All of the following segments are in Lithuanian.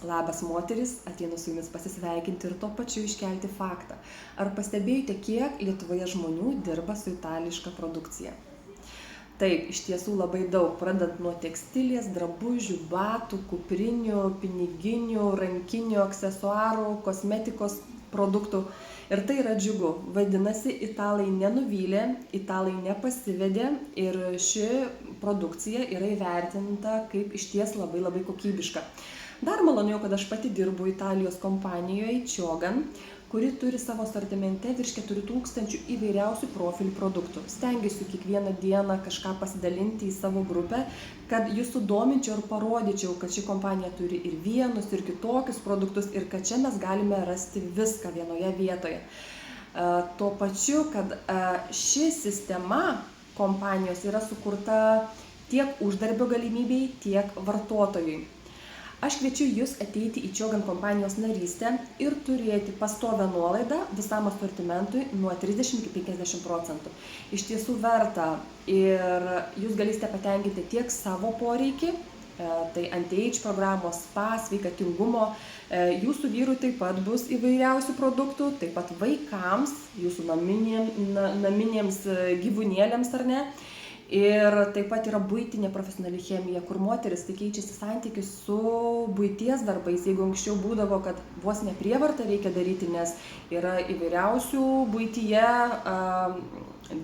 Labas moterys, ateinu su jumis pasisveikinti ir tuo pačiu iškelti faktą. Ar pastebėjote, kiek Lietuvoje žmonių dirba su itališka produkcija? Taip, iš tiesų labai daug, pradedant nuo tekstilės, drabužių, batų, kuprinių, piniginių, rankinių, aksesuarų, kosmetikos produktų. Ir tai yra džiugu. Vadinasi, italai nenuvylė, italai nepasivedė ir ši produkcija yra įvertinta kaip išties labai kokybiška. Dar maloniau, kad aš pati dirbu Italijos kompanijoje Ciogan, kuri turi savo asortimente virš 4000 įvairiausių profilių produktų. Stengiuosi kiekvieną dieną kažką pasidalinti į savo grupę, kad jūs sudominčiau ir parodyčiau, kad ši kompanija turi ir vienus, ir kitokius produktus, ir kad čia mes galime rasti viską vienoje vietoje. Tuo pačiu, kad ši sistema kompanijos yra sukurta tiek uždarbio galimybei, tiek vartotojui. Aš kviečiu jūs ateiti į Ciogan kompanijos narystę ir turėti pastovią nuolaidą visam asortimentui nuo 30 iki 50%. Iš tiesų verta ir jūs galėsite patenkinti tiek savo poreikį, tai anti-age programos, spa, sveikatingumo. Jūsų vyrui taip pat bus įvairiausių produktų, taip pat vaikams, jūsų naminėms gyvūnėliams ar ne. Ir taip pat yra buitinė profesionali chemija, kur moteris tai keičiasi santykius su buities darbais. Jeigu anksčiau būdavo, kad vos ne prievartą reikia daryti, nes yra įvairiausių buityje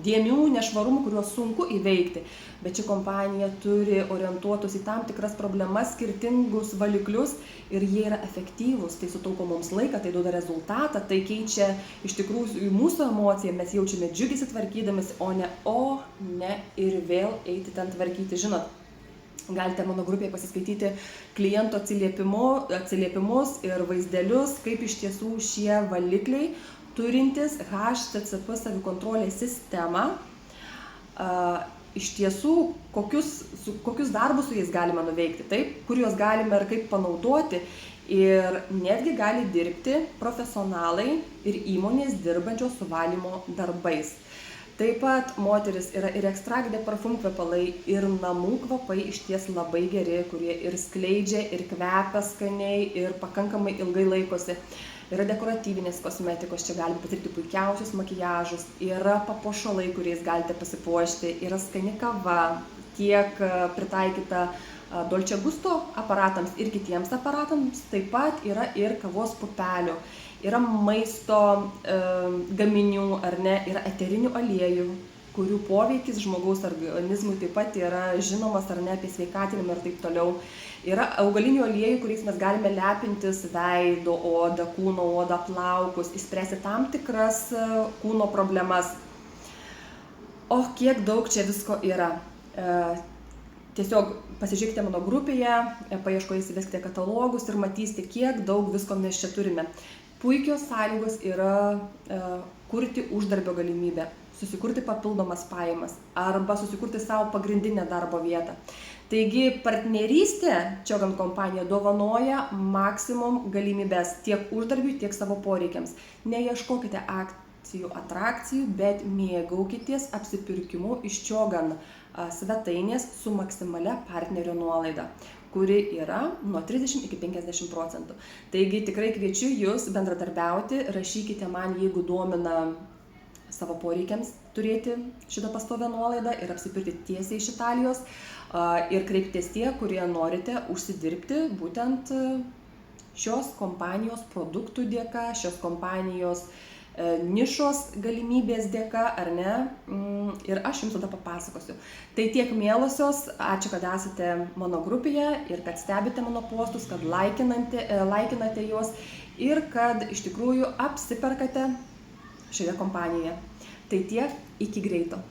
dėmių, nešvarumų, kuriuos sunku įveikti. Bet ši kompanija turi orientuotus į tam tikras problemas, skirtingus valiklius ir jie yra efektyvūs. Tai sutaupo mums laiką, tai duoda rezultatą, tai keičia iš tikrųjų mūsų emociją, mes jaučiame džiugiai tvarkydamis, o ne ir vėl eiti ten tvarkyti. Žinot, galite mano grupėje pasiskaityti kliento atsiliepimus ir vaizdelius, kaip iš tiesų šie valikliai turintis HCCP savikontrolės sistemą, iš tiesų kokius darbus su jais galima nuveikti, taip, kur juos galime ir kaip panaudoti. Ir netgi gali dirbti profesionalai ir įmonės dirbančios su valymo darbais. Taip pat moteris yra ir extract de parfum kvepalai, ir namų kvapai išties labai geri, kurie ir skleidžia, ir kvepia skaniai, ir pakankamai ilgai laikosi. Yra dekoratyvinės kosmetikos, čia galite patirti puikiausius makiažus, yra papuošalai, kuriais galite pasipuošti, yra skani kava, tiek pritaikyta Dolce Gusto aparatams ir kitiems aparatams, taip pat yra ir kavos pupelių, yra maisto gaminių, ar ne, yra eterinių aliejų, kurių poveikis žmogaus organizmui taip pat yra žinomas, ar ne, apie sveikatinimą ir taip toliau. Yra augalinių aliejų, kuriais mes galime lepintis veido odą, kūno odą, plaukus, išspręsti tam tikras kūno problemas. O kiek daug čia visko yra. Tiesiog pasižiūrėkite mano grupėje, paieškoje įsiveskite katalogus ir matysite, kiek daug visko mes čia turime. Puikios sąlygos yra kurti uždarbio galimybę, susikurti papildomas pajamas arba susikurti savo pagrindinę darbo vietą. Taigi partnerystė Ciogan kompanija dovanoja maksimum galimybės tiek uždarbiui, tiek savo poreikiams. Neieškokite akcijų, atrakcijų, bet mėgaukitės apsipirkimu iš Ciogan svetainės su maksimalia partnerio nuolaida, kuri yra nuo 30 iki 50%. Taigi tikrai kviečiu jūs bendradarbiauti, rašykite man, jeigu domina savo poreikiams turėti šitą pastovią nuolaidą ir apsipirkti tiesiai iš Italijos. Ir kreipkitės tie, kurie norite užsidirbti būtent šios kompanijos produktų dėka, šios kompanijos nišos galimybės dėka, ar ne, ir aš jums tada papasakosiu. Tai tiek mielosios, ačiū, kad esate mano grupėje ir kad stebite mano postus, kad laikinate juos ir kad iš tikrųjų apsiperkate šioje kompanijoje. Tai tiek, iki greito.